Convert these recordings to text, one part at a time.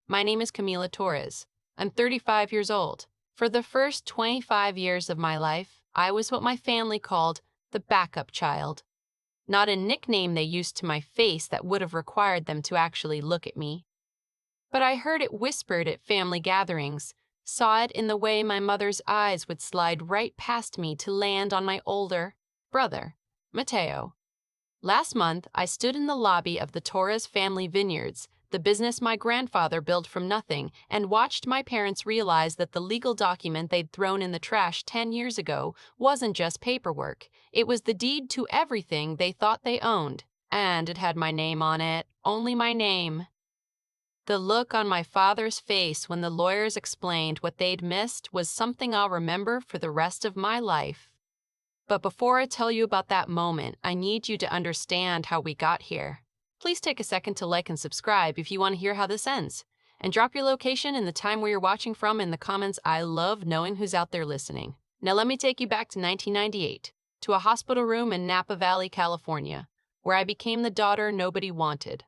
My name is Camila Torres. I'm 35 years old. For the first 25 years of my life, I was what my family called the backup child. Not a nickname they used to my face that would have required them to actually look at me. But I heard it whispered at family gatherings, saw it in the way my mother's eyes would slide right past me to land on my older brother, Mateo. Last month, I stood in the lobby of the Torres family vineyards, the business my grandfather built from nothing, and watched my parents realize that the legal document they'd thrown in the trash 10 years ago wasn't just paperwork. It was the deed to everything they thought they owned, and it had my name on it, only my name. The look on my father's face when the lawyers explained what they'd missed was something I'll remember for the rest of my life. But before I tell you about that moment, I need you to understand how we got here. Please take a second to like and subscribe if you want to hear how this ends. And drop your location and the time where you're watching from in the comments. I love knowing who's out there listening. Now let me take you back to 1998, to a hospital room in Napa Valley, California, where I became the daughter nobody wanted.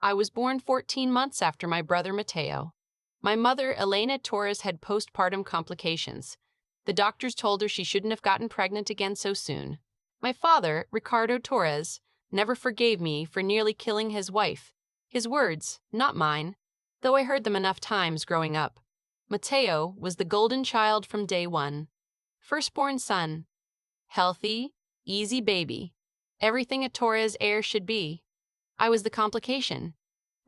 I was born 14 months after my brother Mateo. My mother, Elena Torres, had postpartum complications. The doctors told her she shouldn't have gotten pregnant again so soon. My father, Ricardo Torres, never forgave me for nearly killing his wife. His words, not mine, though I heard them enough times growing up. Mateo was the golden child from day one. Firstborn son. Healthy, easy baby. Everything a Torres heir should be. I was the complication.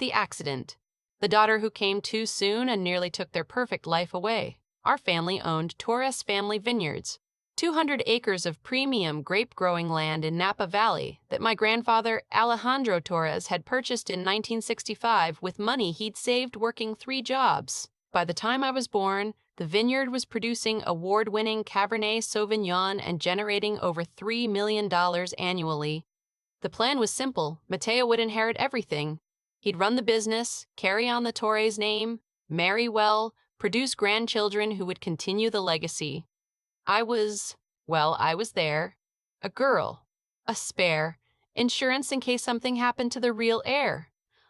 The accident. The daughter who came too soon and nearly took their perfect life away. Our family owned Torres Family Vineyards, 200 acres of premium grape-growing land in Napa Valley that my grandfather Alejandro Torres had purchased in 1965 with money he'd saved working 3 jobs. By the time I was born, the vineyard was producing award-winning Cabernet Sauvignon and generating over $3 million annually. The plan was simple. Mateo would inherit everything. He'd run the business, carry on the Torres name, marry well, produce grandchildren who would continue the legacy. I was there. A girl. A spare. Insurance in case something happened to the real heir.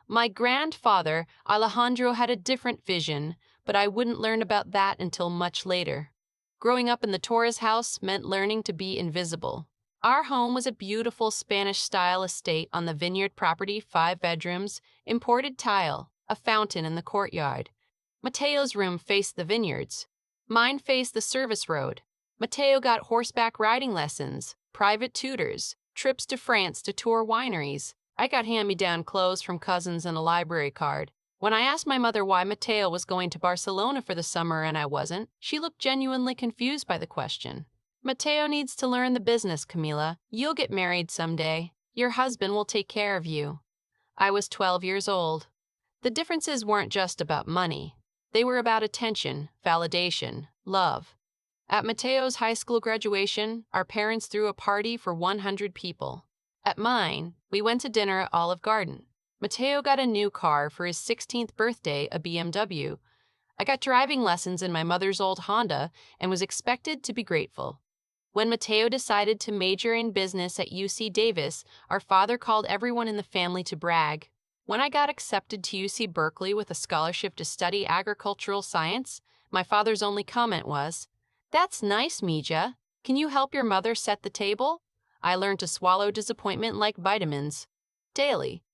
My grandfather, Alejandro, had a different vision, but I wouldn't learn about that until much later. Growing up in the Torres house meant learning to be invisible. Our home was a beautiful Spanish-style estate on the vineyard property, 5 bedrooms, imported tile, a fountain in the courtyard. Mateo's room faced the vineyards. Mine faced the service road. Mateo got horseback riding lessons, private tutors, trips to France to tour wineries. I got hand-me-down clothes from cousins and a library card. When I asked my mother why Mateo was going to Barcelona for the summer and I wasn't, she looked genuinely confused by the question. Mateo needs to learn the business, Camila. You'll get married someday. Your husband will take care of you. I was 12 years old. The differences weren't just about money. They were about attention, validation, love. At Mateo's high school graduation, our parents threw a party for 100 people. At mine, we went to dinner at Olive Garden. Mateo got a new car for his 16th birthday, a BMW. I got driving lessons in my mother's old Honda and was expected to be grateful. When Mateo decided to major in business at UC Davis, our father called everyone in the family to brag. When I got accepted to UC Berkeley with a scholarship to study agricultural science, my father's only comment was, "That's nice, Mija. Can you help your mother set the table?" I learned to swallow disappointment like vitamins. Daily.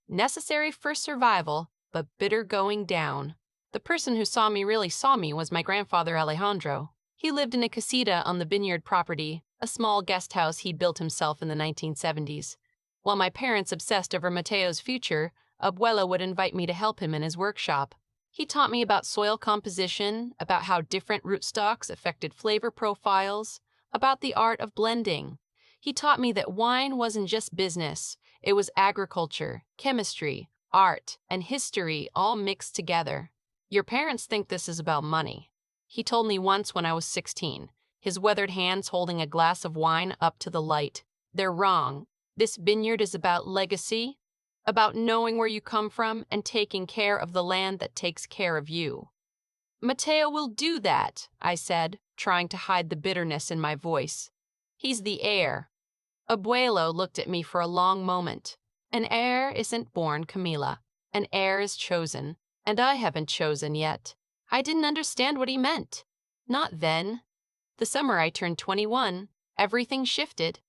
Necessary for survival, but bitter going down. The person who saw me really saw me was my grandfather Alejandro. He lived in a casita on the vineyard property, a small guest house he'd built himself in the 1970s. While my parents obsessed over Mateo's future, Abuela would invite me to help him in his workshop. He taught me about soil composition, about how different rootstocks affected flavor profiles, about the art of blending. He taught me that wine wasn't just business, it was agriculture, chemistry, art, and history all mixed together. Your parents think this is about money. He told me once when I was 16, his weathered hands holding a glass of wine up to the light. They're wrong. This vineyard is about legacy, about knowing where you come from and taking care of the land that takes care of you. Mateo will do that, I said, trying to hide the bitterness in my voice. He's the heir. Abuelo looked at me for a long moment. An heir isn't born, Camila. An heir is chosen. And I haven't chosen yet. I didn't understand what he meant. Not then. The summer I turned 21, everything shifted.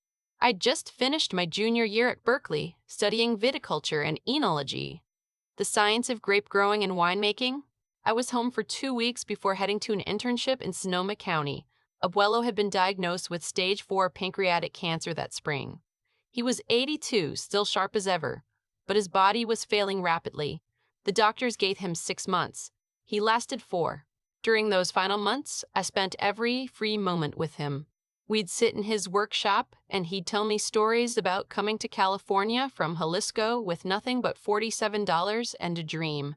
I'd just finished my junior year at Berkeley, studying viticulture and enology, the science of grape growing and winemaking. I was home for 2 weeks before heading to an internship in Sonoma County. Abuelo had been diagnosed with stage 4 pancreatic cancer that spring. He was 82, still sharp as ever, but his body was failing rapidly. The doctors gave him 6 months. He lasted 4. During those final months, I spent every free moment with him. We'd sit in his workshop, and he'd tell me stories about coming to California from Jalisco with nothing but $47 and a dream,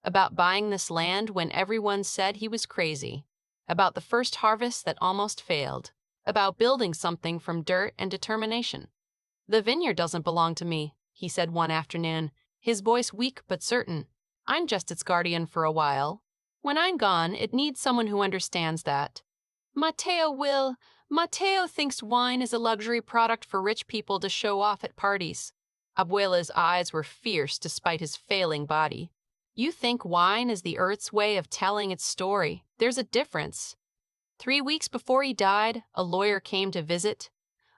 about buying this land when everyone said he was crazy, about the first harvest that almost failed, about building something from dirt and determination. "The vineyard doesn't belong to me," he said one afternoon, his voice weak but certain. "I'm just its guardian for a while. When I'm gone, it needs someone who understands that. Mateo thinks wine is a luxury product for rich people to show off at parties." Abuela's eyes were fierce despite his failing body. "You think wine is the earth's way of telling its story. There's a difference." 3 weeks before he died, a lawyer came to visit.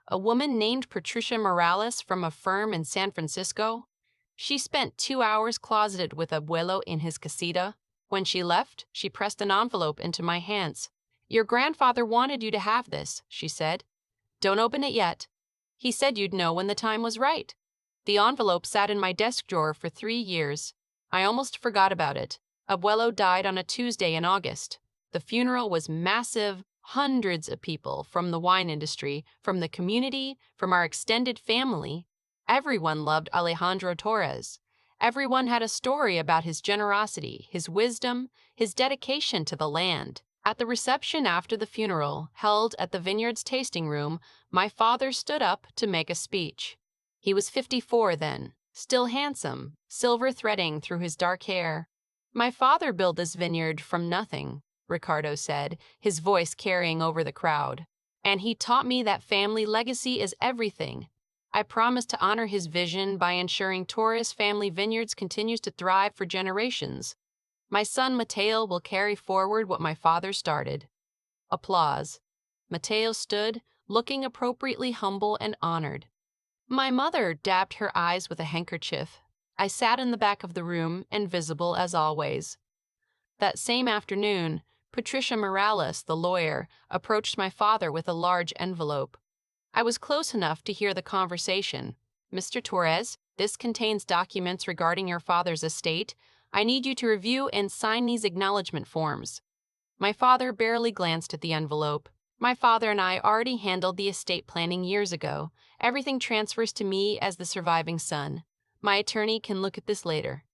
A woman named Patricia Morales from a firm in San Francisco. She spent 2 hours closeted with Abuelo in his casita. When she left, she pressed an envelope into my hands. "Your grandfather wanted you to have this," she said. "Don't open it yet. He said you'd know when the time was right." The envelope sat in my desk drawer for 3 years. I almost forgot about it. Abuelo died on a Tuesday in August. The funeral was massive. Hundreds of people from the wine industry, from the community, from our extended family. Everyone loved Alejandro Torres. Everyone had a story about his generosity, his wisdom, his dedication to the land. At the reception after the funeral, held at the vineyard's tasting room, my father stood up to make a speech. He was 54 then, still handsome, silver threading through his dark hair. "My father built this vineyard from nothing," Ricardo said, his voice carrying over the crowd. "And he taught me that family legacy is everything. I promise to honor his vision by ensuring Torres Family Vineyards continues to thrive for generations. My son Mateo will carry forward what my father started." Applause. Mateo stood, looking appropriately humble and honored. My mother dabbed her eyes with a handkerchief. I sat in the back of the room, invisible as always. That same afternoon, Patricia Morales, the lawyer, approached my father with a large envelope. I was close enough to hear the conversation. "Mr. Torres, this contains documents regarding your father's estate. I need you to review and sign these acknowledgement forms." My father barely glanced at the envelope. "My father and I already handled the estate planning years ago. Everything transfers to me as the surviving son. My attorney can look at this later."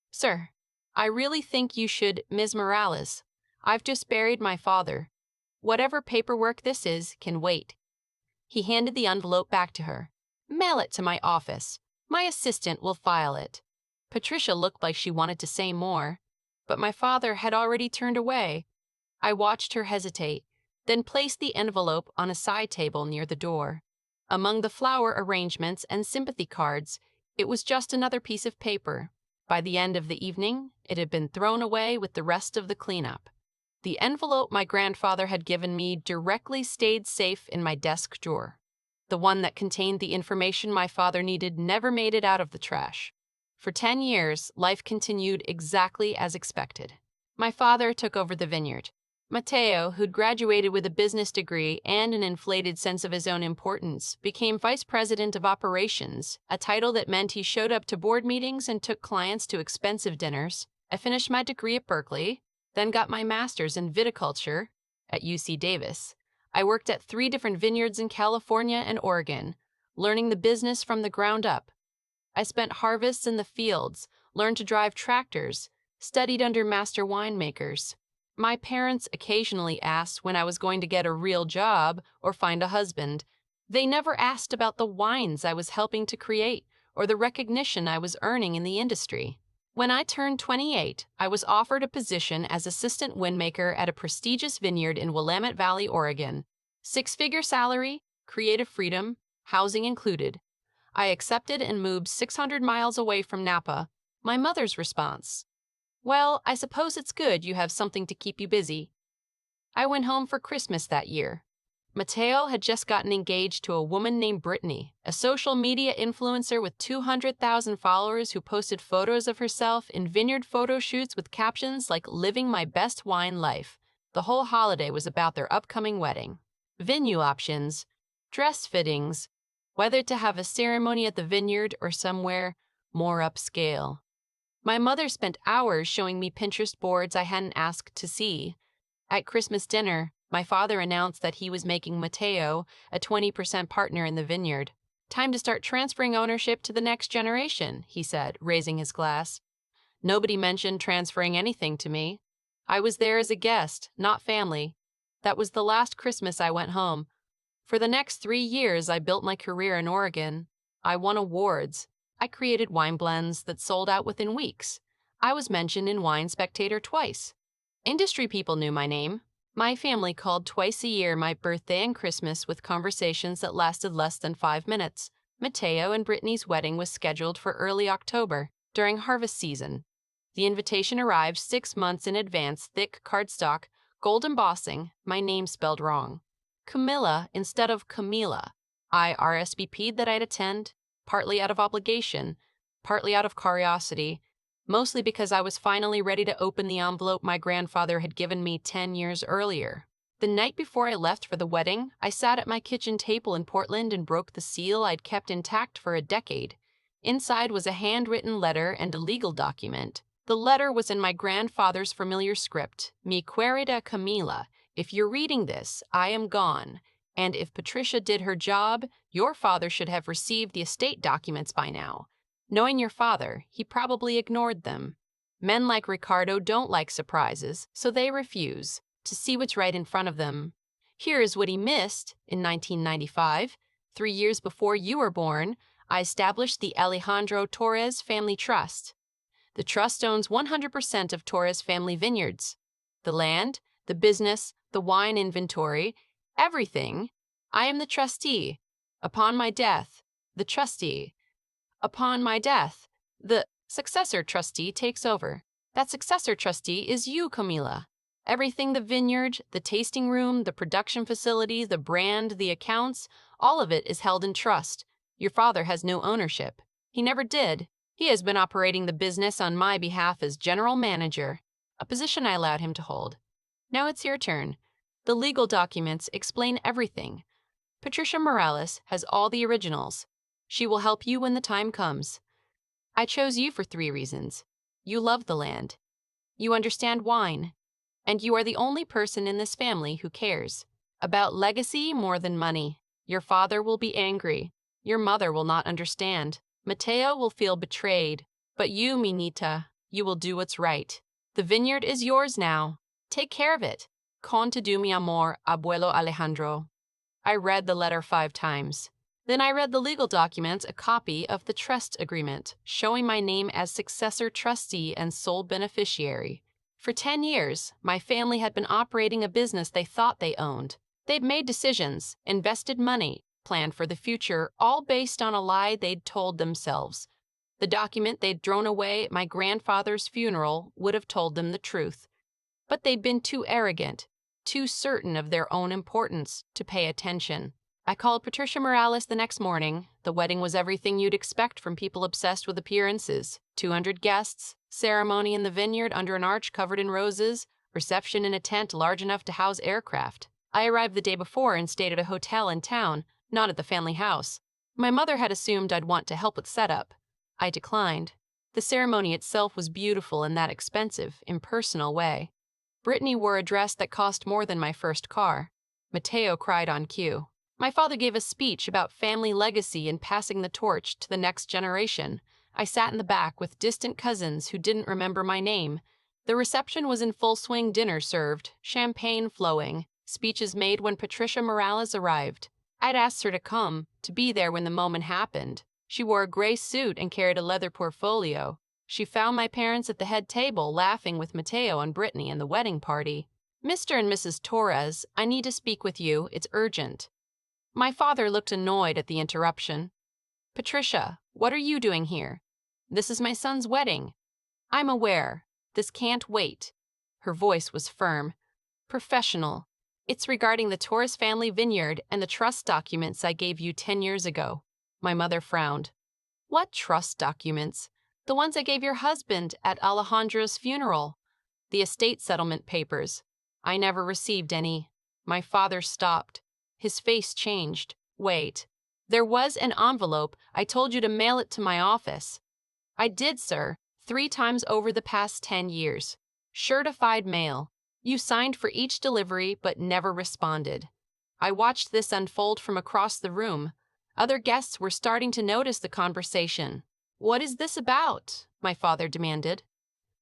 "Sir, I really think you should, Ms. Morales. I've just buried my father. Whatever paperwork this is can wait." He handed the envelope back to her. "Mail it to my office. My assistant will file it." Patricia looked like she wanted to say more, but my father had already turned away. I watched her hesitate, then placed the envelope on a side table near the door. Among the flower arrangements and sympathy cards, it was just another piece of paper. By the end of the evening, it had been thrown away with the rest of the cleanup. The envelope my grandfather had given me directly stayed safe in my desk drawer. The one that contained the information my father needed never made it out of the trash. For 10 years, life continued exactly as expected. My father took over the vineyard. Mateo, who'd graduated with a business degree and an inflated sense of his own importance, became vice president of operations, a title that meant he showed up to board meetings and took clients to expensive dinners. I finished my degree at Berkeley, then got my master's in viticulture at UC Davis. I worked at 3 different vineyards in California and Oregon, learning the business from the ground up. I spent harvests in the fields, learned to drive tractors, studied under master winemakers. My parents occasionally asked when I was going to get a real job or find a husband. They never asked about the wines I was helping to create or the recognition I was earning in the industry. When I turned 28, I was offered a position as assistant winemaker at a prestigious vineyard in Willamette Valley, Oregon. 6-figure salary, creative freedom, housing included. I accepted and moved 600 miles away from Napa. My mother's response: Well, I suppose it's good you have something to keep you busy. I went home for Christmas that year. Mateo had just gotten engaged to a woman named Brittany, a social media influencer with 200,000 followers who posted photos of herself in vineyard photo shoots with captions like "Living my best wine life." The whole holiday was about their upcoming wedding. Venue options, dress fittings, whether to have a ceremony at the vineyard or somewhere more upscale. My mother spent hours showing me Pinterest boards I hadn't asked to see. At Christmas dinner, my father announced that he was making Mateo a 20% partner in the vineyard. "Time to start transferring ownership to the next generation," he said, raising his glass. Nobody mentioned transferring anything to me. I was there as a guest, not family. That was the last Christmas I went home. For the next 3 years, I built my career in Oregon. I won awards. I created wine blends that sold out within weeks. I was mentioned in Wine Spectator twice. Industry people knew my name. My family called twice a year my birthday and Christmas with conversations that lasted less than 5 minutes. Mateo and Brittany's wedding was scheduled for early October, during harvest season. The invitation arrived 6 months in advance, thick cardstock, gold embossing, my name spelled wrong. Camila instead of Camila. I RSVP'd that I'd attend, partly out of obligation, partly out of curiosity, mostly because I was finally ready to open the envelope my grandfather had given me 10 years earlier. The night before I left for the wedding, I sat at my kitchen table in Portland and broke the seal I'd kept intact for a decade. Inside was a handwritten letter and a legal document. The letter was in my grandfather's familiar script, "Mi querida Camila, if you're reading this, I am gone. And if Patricia did her job, your father should have received the estate documents by now. Knowing your father, he probably ignored them. Men like Ricardo don't like surprises, so they refuse to see what's right in front of them. Here is what he missed. In 1995, 3 years before you were born, I established the Alejandro Torres Family Trust. The trust owns 100% of Torres family vineyards. The land, the business, the wine inventory, everything. I am the trustee. Upon my death, the trustee. Upon my death, the successor trustee takes over. That successor trustee is you, Camila. Everything, the vineyard, the tasting room, the production facility, the brand, the accounts, all of it is held in trust. Your father has no ownership. He never did. He has been operating the business on my behalf as general manager, a position I allowed him to hold. Now it's your turn. The legal documents explain everything. Patricia Morales has all the originals. She will help you when the time comes. I chose you for 3 reasons. You love the land. You understand wine. And you are the only person in this family who cares about legacy more than money. Your father will be angry. Your mother will not understand. Mateo will feel betrayed. But you, Minita, you will do what's right. The vineyard is yours now. Take care of it. Con te do mi amor, abuelo Alejandro. I read the letter 5 times. Then I read the legal documents, a copy of the trust agreement, showing my name as successor trustee and sole beneficiary. For 10 years, my family had been operating a business they thought they owned. They'd made decisions, invested money, planned for the future, all based on a lie they'd told themselves. The document they'd thrown away at my grandfather's funeral would have told them the truth. But they'd been too arrogant, too certain of their own importance to pay attention. I called Patricia Morales the next morning. The wedding was everything you'd expect from people obsessed with appearances. 200 guests, ceremony in the vineyard under an arch covered in roses, reception in a tent large enough to house aircraft. I arrived the day before and stayed at a hotel in town, not at the family house. My mother had assumed I'd want to help with setup. I declined. The ceremony itself was beautiful in that expensive, impersonal way. Brittany wore a dress that cost more than my first car. Mateo cried on cue. My father gave a speech about family legacy and passing the torch to the next generation. I sat in the back with distant cousins who didn't remember my name. The reception was in full swing, dinner served, champagne flowing, speeches made when Patricia Morales arrived. I'd asked her to come, to be there when the moment happened. She wore a gray suit and carried a leather portfolio. She found my parents at the head table laughing with Mateo and Brittany in the wedding party. "Mr. and Mrs. Torres, I need to speak with you. It's urgent." My father looked annoyed at the interruption. "Patricia, what are you doing here? This is my son's wedding." "I'm aware. This can't wait. Her voice was firm, professional. It's regarding the Torres family vineyard and the trust documents I gave you 10 years ago. My mother frowned. What trust documents? The ones I gave your husband at Alejandro's funeral. The estate settlement papers. I never received any. My father stopped. His face changed. Wait. There was an envelope. I told you to mail it to my office. I did, sir, 3 times over the past 10 years. Certified mail. You signed for each delivery but never responded. I watched this unfold from across the room. Other guests were starting to notice the conversation. What is this about? My father demanded.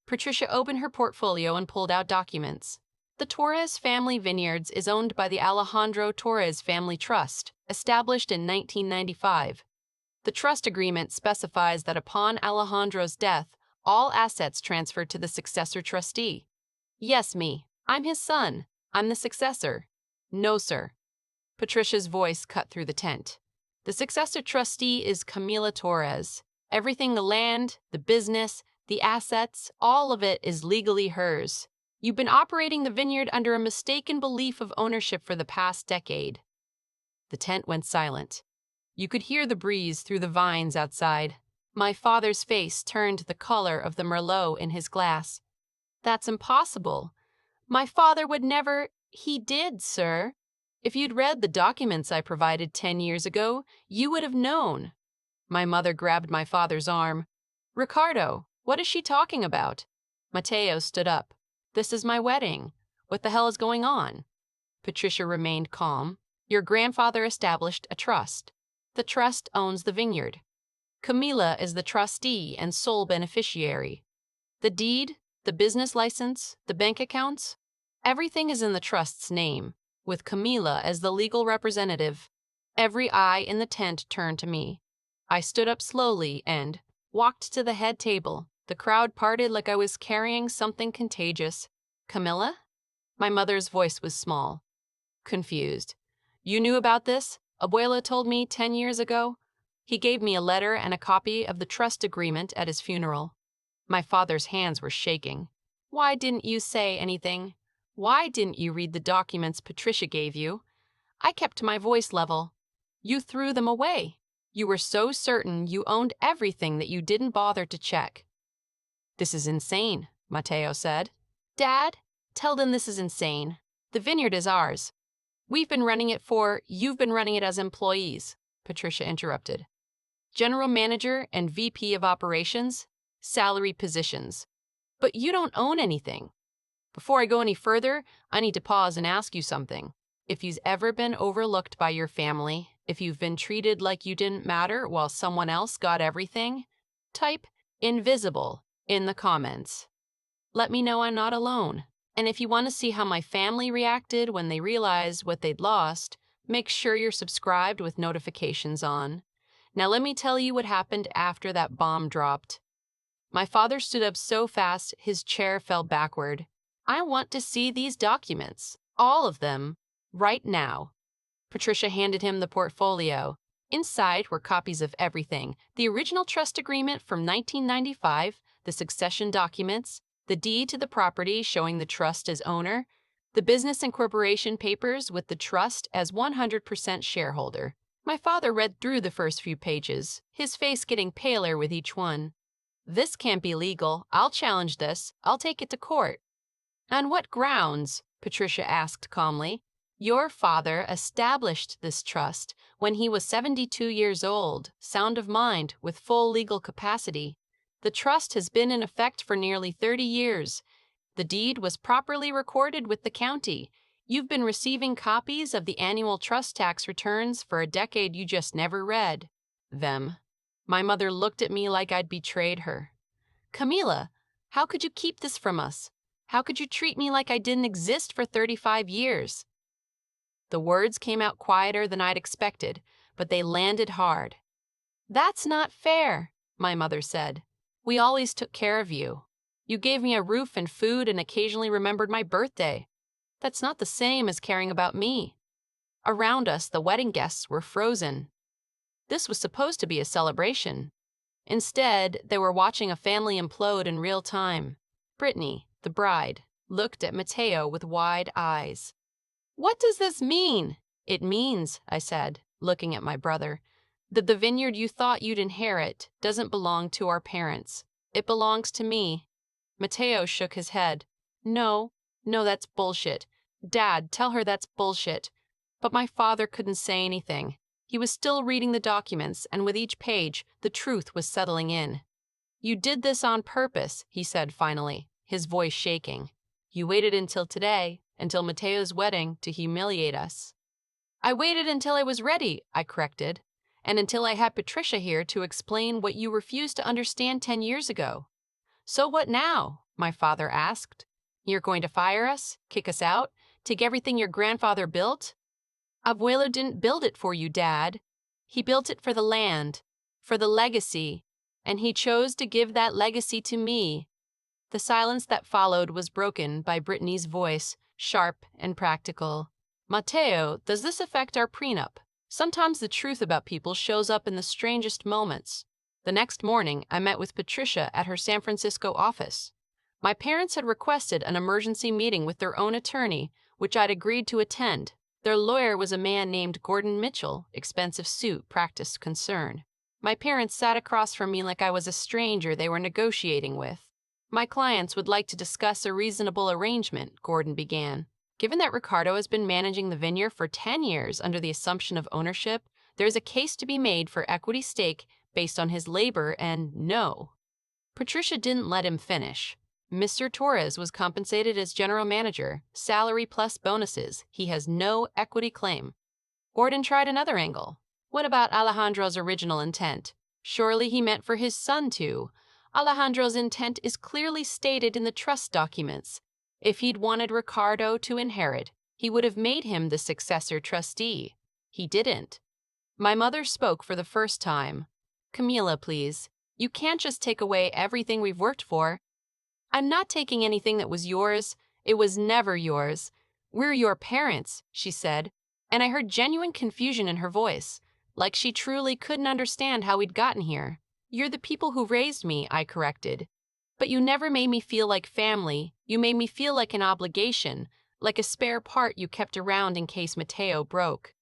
Patricia opened her portfolio and pulled out documents. The Torres family vineyards is owned by the Alejandro Torres Family Trust, established in 1995. The trust agreement specifies that upon Alejandro's death, all assets transferred to the successor trustee. Yes, me. I'm his son. I'm the successor. No, sir. Patricia's voice cut through the tent. The successor trustee is Camila Torres. Everything, the land, the business, the assets, all of it is legally hers. You've been operating the vineyard under a mistaken belief of ownership for the past decade. The tent went silent. You could hear the breeze through the vines outside. My father's face turned the color of the Merlot in his glass. That's impossible. My father would never— He did, sir. If you'd read the documents I provided 10 years ago, you would have known. My mother grabbed my father's arm. Ricardo, what is she talking about? Mateo stood up. This is my wedding. What the hell is going on? Patricia remained calm. Your grandfather established a trust. The trust owns the vineyard. Camila is the trustee and sole beneficiary. The deed, the business license, the bank accounts, everything is in the trust's name, with Camila as the legal representative. Every eye in the tent turned to me. I stood up slowly and walked to the head table. The crowd parted like I was carrying something contagious. Camila? My mother's voice was small, confused. You knew about this? Abuela told me 10 years ago. He gave me a letter and a copy of the trust agreement at his funeral. My father's hands were shaking. Why didn't you say anything? Why didn't you read the documents Patricia gave you? I kept my voice level. You threw them away. You were so certain you owned everything that you didn't bother to check. This is insane, Mateo said. Dad, tell them this is insane. The vineyard is ours. You've been running it as employees, Patricia interrupted. General manager and VP of operations, salary positions. But you don't own anything. Before I go any further, I need to pause and ask you something. If you've ever been overlooked by your family, if you've been treated like you didn't matter while someone else got everything, type invisible in the comments. Let me know I'm not alone. And if you want to see how my family reacted when they realized what they'd lost, make sure you're subscribed with notifications on. Now let me tell you what happened after that bomb dropped. My father stood up so fast his chair fell backward. I want to see these documents, all of them, right now. Patricia handed him the portfolio. Inside were copies of everything: the original trust agreement from 1995, the succession documents, the deed to the property showing the trust as owner, the business and corporation papers with the trust as 100% shareholder. My father read through the first few pages, his face getting paler with each one. This can't be legal. I'll challenge this. I'll take it to court. On what grounds? Patricia asked calmly. Your father established this trust when he was 72 years old, sound of mind, with full legal capacity. The trust has been in effect for nearly 30 years. The deed was properly recorded with the county. You've been receiving copies of the annual trust tax returns for a decade you just never read them. My mother looked at me like I'd betrayed her. Camila, how could you keep this from us? How could you treat me like I didn't exist for 35 years? The words came out quieter than I'd expected, but they landed hard. That's not fair, my mother said. We always took care of you. You gave me a roof and food and occasionally remembered my birthday. That's not the same as caring about me. Around us, the wedding guests were frozen. This was supposed to be a celebration. Instead, they were watching a family implode in real time. Brittany, the bride, looked at Mateo with wide eyes. "What does this mean?" "It means," I said, looking at my brother, "that the vineyard you thought you'd inherit doesn't belong to our parents. It belongs to me." Mateo shook his head. No, that's bullshit. Dad, tell her that's bullshit." But my father couldn't say anything. He was still reading the documents, and with each page, the truth was settling in. "You did this on purpose," he said finally, his voice shaking. "You waited until today, until Mateo's wedding, to humiliate us." "I waited until I was ready," I corrected, "and until I had Patricia here to explain what you refused to understand 10 years ago." "So what now?" my father asked. "You're going to fire us, kick us out, take everything your grandfather built?" "Abuelo didn't build it for you, Dad. He built it for the land, for the legacy, and he chose to give that legacy to me." The silence that followed was broken by Brittany's voice, sharp and practical. "Mateo, does this affect our prenup? Sometimes the truth about people shows up in the strangest moments." The next morning, I met with Patricia at her San Francisco office. My parents had requested an emergency meeting with their own attorney, which I'd agreed to attend. Their lawyer was a man named Gordon Mitchell, expensive suit, practice, concern. My parents sat across from me like I was a stranger they were negotiating with. "My clients would like to discuss a reasonable arrangement," Gordon began. "Given that Ricardo has been managing the vineyard for 10 years under the assumption of ownership, there is a case to be made for equity stake based on his labor and no." Patricia didn't let him finish. "Mr. Torres was compensated as general manager, salary plus bonuses. He has no equity claim." Gordon tried another angle. "What about Alejandro's original intent? Surely he meant for his son to. Alejandro's intent is clearly stated in the trust documents. If he'd wanted Ricardo to inherit, he would have made him the successor trustee. He didn't." My mother spoke for the first time. "Camila, please. You can't just take away everything we've worked for." "I'm not taking anything that was yours. It was never yours. We're your parents," she said, and I heard genuine confusion in her voice, like she truly couldn't understand how we'd gotten here. "You're the people who raised me," I corrected. "But you never made me feel like family. You made me feel like an obligation, like a spare part you kept around in case Mateo broke."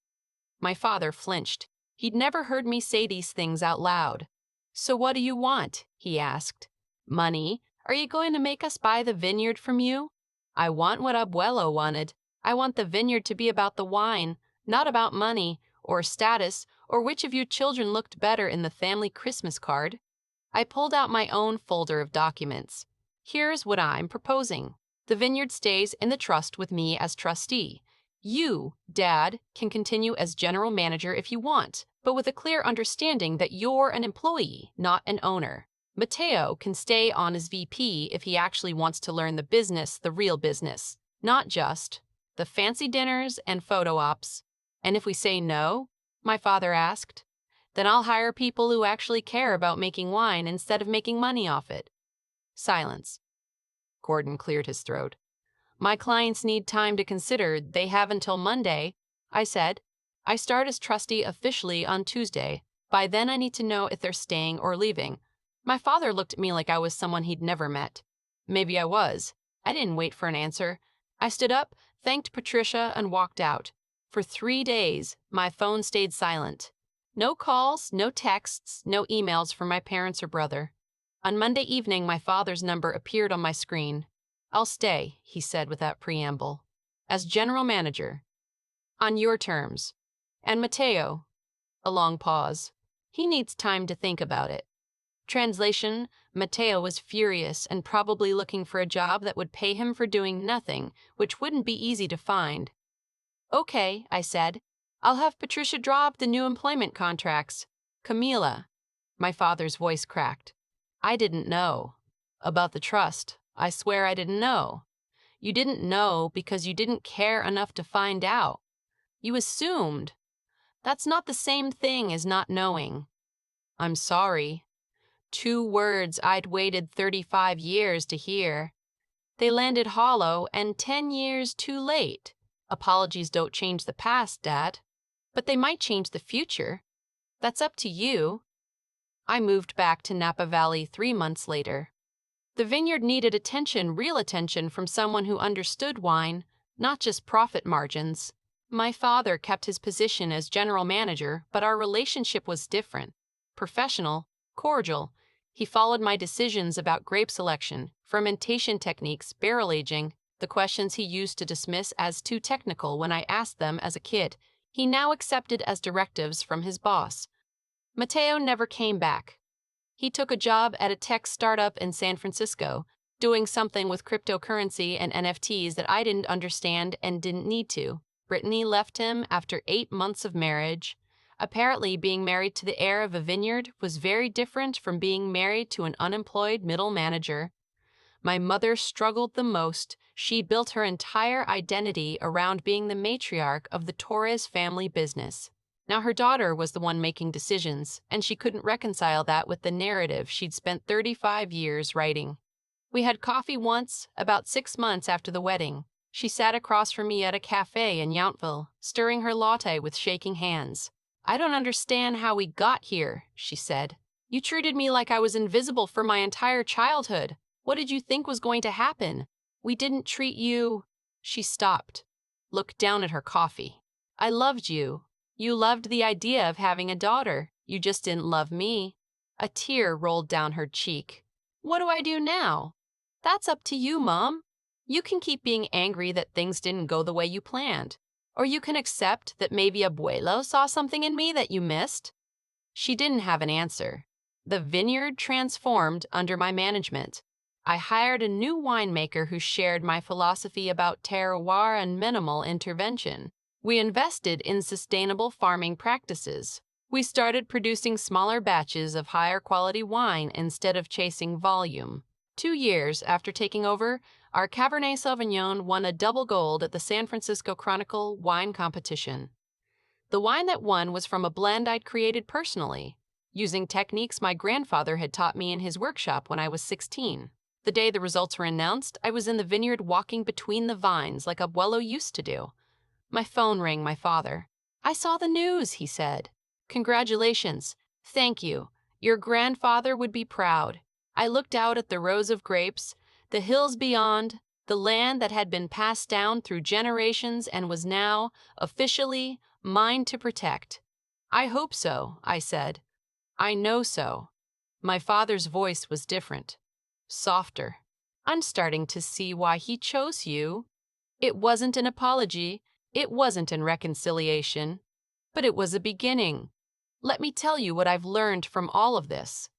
My father flinched. He'd never heard me say these things out loud. "So what do you want?" he asked. "Money? Are you going to make us buy the vineyard from you?" "I want what Abuelo wanted. I want the vineyard to be about the wine, not about money, or status, or which of you children looked better in the family Christmas card." I pulled out my own folder of documents. "Here's what I'm proposing. The vineyard stays in the trust with me as trustee. You, Dad, can continue as general manager if you want, but with a clear understanding that you're an employee, not an owner. Mateo can stay on as VP if he actually wants to learn the business, the real business, not just the fancy dinners and photo ops." "And if we say no?" my father asked. "Then I'll hire people who actually care about making wine instead of making money off it." Silence. Gordon cleared his throat. "My clients need time to consider. They have until Monday," I said. "I start as trustee officially on Tuesday. By then I need to know if they're staying or leaving." My father looked at me like I was someone he'd never met. Maybe I was. I didn't wait for an answer. I stood up, thanked Patricia, and walked out. For 3 days, my phone stayed silent. No calls, no texts, no emails from my parents or brother. On Monday evening, my father's number appeared on my screen. "I'll stay," he said without preamble. "As general manager. On your terms. And Mateo." A long pause. "He needs time to think about it." Translation: Mateo was furious and probably looking for a job that would pay him for doing nothing, which wouldn't be easy to find. "Okay," I said. "I'll have Patricia draw up the new employment contracts." "Camila." My father's voice cracked. "I didn't know. About the trust. I swear I didn't know." "You didn't know because you didn't care enough to find out. You assumed. That's not the same thing as not knowing." "I'm sorry." 2 words I'd waited 35 years to hear. They landed hollow and 10 years too late. Apologies don't change the past, Dad. But they might change the future. That's up to you. I moved back to Napa Valley 3 months later. The vineyard needed attention, real attention from someone who understood wine, not just profit margins. My father kept his position as general manager, but our relationship was different. Professional, cordial. He followed my decisions about grape selection, fermentation techniques, barrel aging, the questions he used to dismiss as too technical when I asked them as a kid. He now accepted as directives from his boss. Matteo never came back. He took a job at a tech startup in San Francisco, doing something with cryptocurrency and NFTs that I didn't understand and didn't need to. Brittany left him after 8 months of marriage. Apparently, being married to the heir of a vineyard was very different from being married to an unemployed middle manager. My mother struggled the most. She built her entire identity around being the matriarch of the Torres family business. Now her daughter was the one making decisions, and she couldn't reconcile that with the narrative she'd spent 35 years writing. We had coffee once, about 6 months after the wedding. She sat across from me at a cafe in Yountville, stirring her latte with shaking hands. "I don't understand how we got here," she said. "You treated me like I was invisible for my entire childhood. What did you think was going to happen? We didn't treat you—" She stopped, looked down at her coffee. "I loved you. You loved the idea of having a daughter. You just didn't love me." A tear rolled down her cheek. "What do I do now?" "That's up to you, Mom. You can keep being angry that things didn't go the way you planned. Or you can accept that maybe Abuelo saw something in me that you missed." She didn't have an answer. The vineyard transformed under my management. I hired a new winemaker who shared my philosophy about terroir and minimal intervention. We invested in sustainable farming practices. We started producing smaller batches of higher quality wine instead of chasing volume. 2 years after taking over, our Cabernet Sauvignon won a double gold at the San Francisco Chronicle wine competition. The wine that won was from a blend I'd created personally, using techniques my grandfather had taught me in his workshop when I was 16. The day the results were announced, I was in the vineyard walking between the vines like Abuelo used to do. My phone rang my father. "I saw the news," he said. "Congratulations. Thank you. Your grandfather would be proud." I looked out at the rows of grapes, the hills beyond, the land that had been passed down through generations and was now, officially, mine to protect. "I hope so," I said. "I know so." My father's voice was different, softer. "I'm starting to see why he chose you." It wasn't an apology, it wasn't an reconciliation, but it was a beginning. "Let me tell you what I've learned from all of this.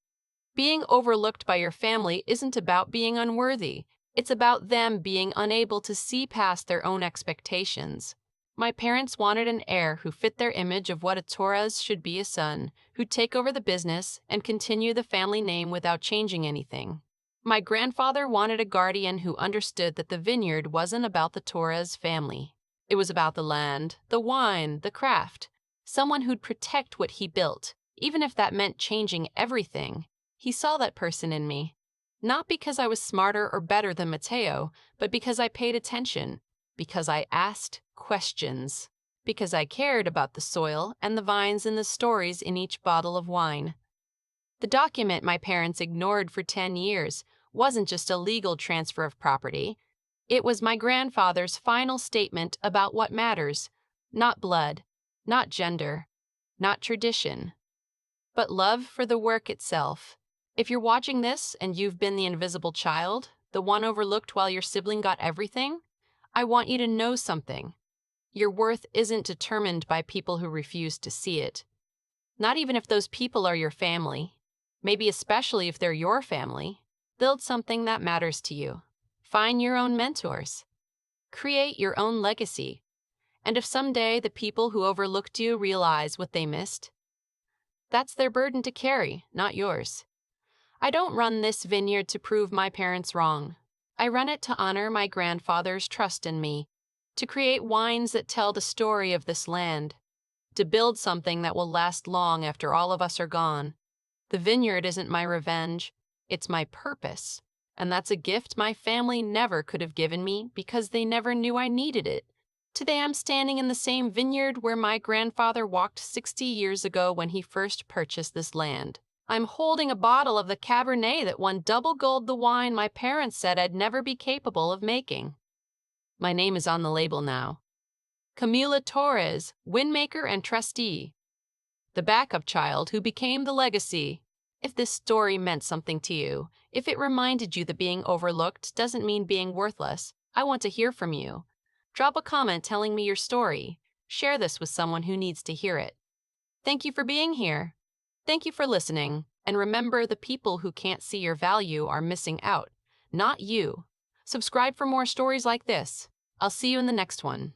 Being overlooked by your family isn't about being unworthy. It's about them being unable to see past their own expectations. My parents wanted an heir who fit their image of what a Torres should be, a son who'd take over the business and continue the family name without changing anything. My grandfather wanted a guardian who understood that the vineyard wasn't about the Torres family. It was about the land, the wine, the craft. Someone who'd protect what he built, even if that meant changing everything. He saw that person in me. Not because I was smarter or better than Matteo, but because I paid attention, because I asked questions, because I cared about the soil and the vines and the stories in each bottle of wine. The document my parents ignored for 10 years wasn't just a legal transfer of property. It was my grandfather's final statement about what matters, not blood, not gender, not tradition, but love for the work itself. If you're watching this and you've been the invisible child, the one overlooked while your sibling got everything, I want you to know something. Your worth isn't determined by people who refuse to see it. Not even if those people are your family. Maybe especially if they're your family. Build something that matters to you. Find your own mentors. Create your own legacy. And if someday the people who overlooked you realize what they missed, that's their burden to carry, not yours. I don't run this vineyard to prove my parents wrong. I run it to honor my grandfather's trust in me, to create wines that tell the story of this land, to build something that will last long after all of us are gone. The vineyard isn't my revenge, it's my purpose, and that's a gift my family never could have given me because they never knew I needed it. Today I'm standing in the same vineyard where my grandfather walked 60 years ago when he first purchased this land. I'm holding a bottle of the Cabernet that won double gold, the wine my parents said I'd never be capable of making. My name is on the label now. Camila Torres, windmaker and trustee. The backup child who became the legacy. If this story meant something to you, if it reminded you that being overlooked doesn't mean being worthless, I want to hear from you. Drop a comment telling me your story. Share this with someone who needs to hear it. Thank you for being here. Thank you for listening. And remember, the people who can't see your value are missing out, not you. Subscribe for more stories like this. I'll see you in the next one.